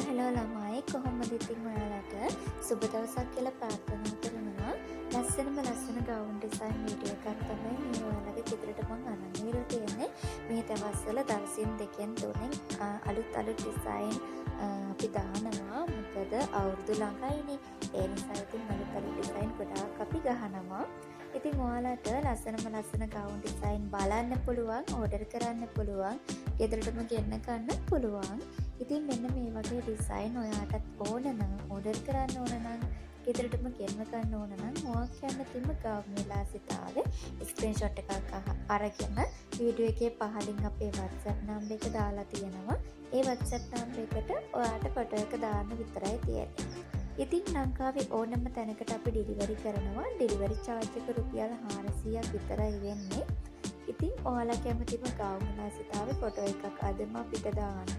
Hello ළමයි කොහොමද ඉතින් ඔයාලට සුබ දවසක් කියලා ප්‍රාර්ථනා කරනවා. ලස්සන ගවුම් ඩිසයින් වීඩියෝ එකක් තමයි මේ ඔයාලගේ ගෙදරට මම අරන් ඉවිල්ලා තියෙන්නේ. මේ දවස්වල දවසින් දෙකෙන් තුනෙන් අලුත් ඩිසයින් අපි දානවා. මොකද අවුරුදු ළඟයිනේ. ඒ නිසා ඉතින් අලුත් ඩිසයින් ගොඩාක් අපි ගහනවා. ඉතින් ඔයාලට ලස්සන ගවුම් ඩිසයින් බලන්න පුළුවන්, ඕඩර් කරන්න පුළුවන්, ගෙදරටම ගෙන්න ගන්න පුළුවන්. ඉතින් මෙන්න මේ වගේ ඩිසයින් ඔයාටත් ඕන නම් ඕඩර් කරන්න ඕන නම් ගෙදරටම ගෙන්න ගන්න ඕන නම් මොකක් කැමතිම ගවුම් විලාසිතාවේ ස්ක්‍රීන්ෂොට් එකක් අරගෙන වීඩියෝ එකේ පහලින් අපේ WhatsApp නම්බර් එක දාලා තියෙනවා. ඒ WhatsApp නම්බර් එකට ඔයාට ෆොටෝ එක දාන්න විතරයි තියෙන්නේ. ඉතින් ලංකාවේ ඕනම තැනකට අපි ඩිලිවරි කරනවා. ඩිලිවරි චාර්ජ් එක රුපියල් 400ක් විතරයි වෙන්නේ. ඉතින් ඔයාලා කැමතිම ගවුම් විලාසිතාවේ ෆොටෝ එකක් අදම අපිට දාන්න.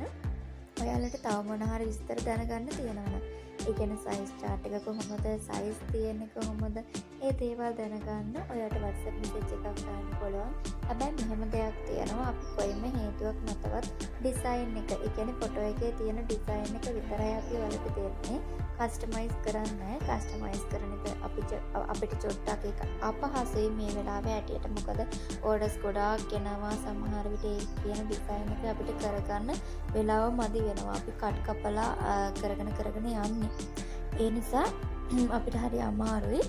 ඔයාලට තව මොන හරි විස්තර දැනගන්න තියෙනවා. ඒ කියන්නේ සයිස් chart එක කොහොමද, සයිස් තියෙන්නේ කොහොමද, ඒ දේවල් දැනගන්න ඔයාලට WhatsApp message එකක් දාන්න පුළුවන්. හැබැයි මෙහෙම දෙයක් තියෙනවා. අපි කොයිම හේතුවක් නැතවත් ඩිසයින් එක, ඒ කියන්නේ ෆොටෝ එකේ තියෙන ඩිසයින් එක විතරයි අපි ඔයාලට දෙන්නේ. කස්ටමයිස් කරන්නේ. කස්ටමයිස් කරන එක අපිට චොට්ටක් එක අපහසුයි මේ වෙලාවේ ඇටියට. මොකද ඕඩර්ස් ගොඩාක් ගෙනවා. සමහර විට ඒ කියන ඩිසයින් එක අපිට කරගන්න වෙලාව මදි වෙනවා. අපි කට් කපලා කරගෙන යන්නේ. ඒ නිසා අපිට හරි අමාරුයි.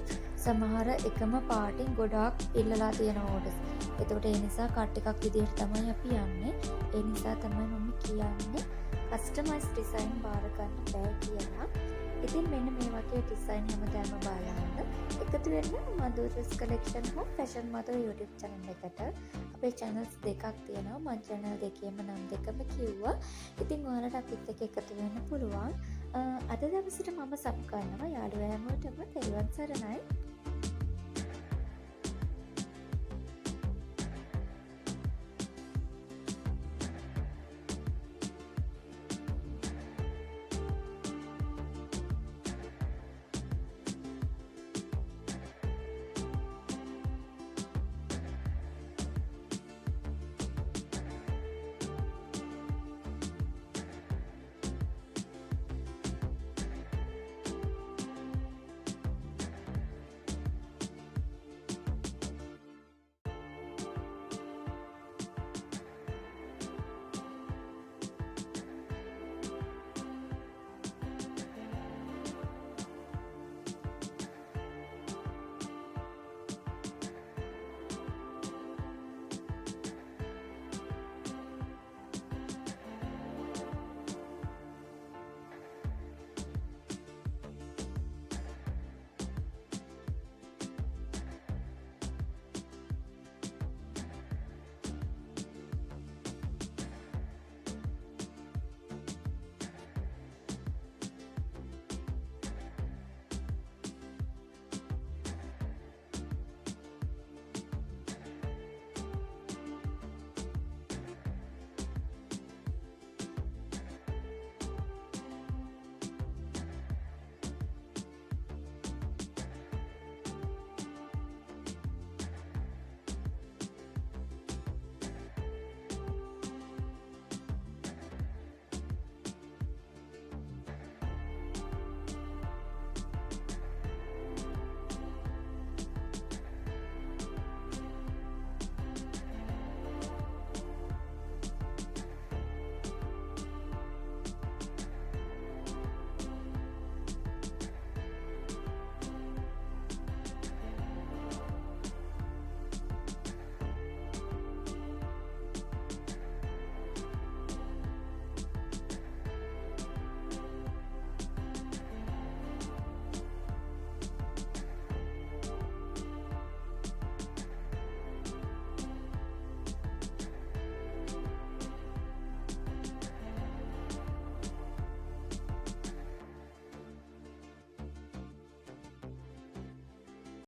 සමහර එකම පාටින් ගොඩාක් ඉල්ලලා තියෙන ඕඩර්ස්. එතකොට ඒ නිසා කට් එකක් විදිහට තමයි අපි යන්නේ. ඒ නිසා තමයි මම කියන්නේ කස්ටමයිස් ඩිසයින් බාර ගන්න බෑ කියලා. ඉතින් මෙන්න මේ වගේ ඩිසයින් හැමදාම බලන්න. එකතු වෙන්න මදුරස් කලෙක්ෂන් හෝ ෆැෂන් මදෝ YouTube channel එකට. අපේ channels දෙකක් තියෙනවා. මම channel දෙකේම නම් දෙකම කිව්වා. ඉතින් ඔයාලට අපිත් එක්ක එකතු වෙන්න පුළුවන්. අද දවසට මම සබ් කරනවා. යාළුවෝ හැමෝටම තෙරුවන් සරණයි.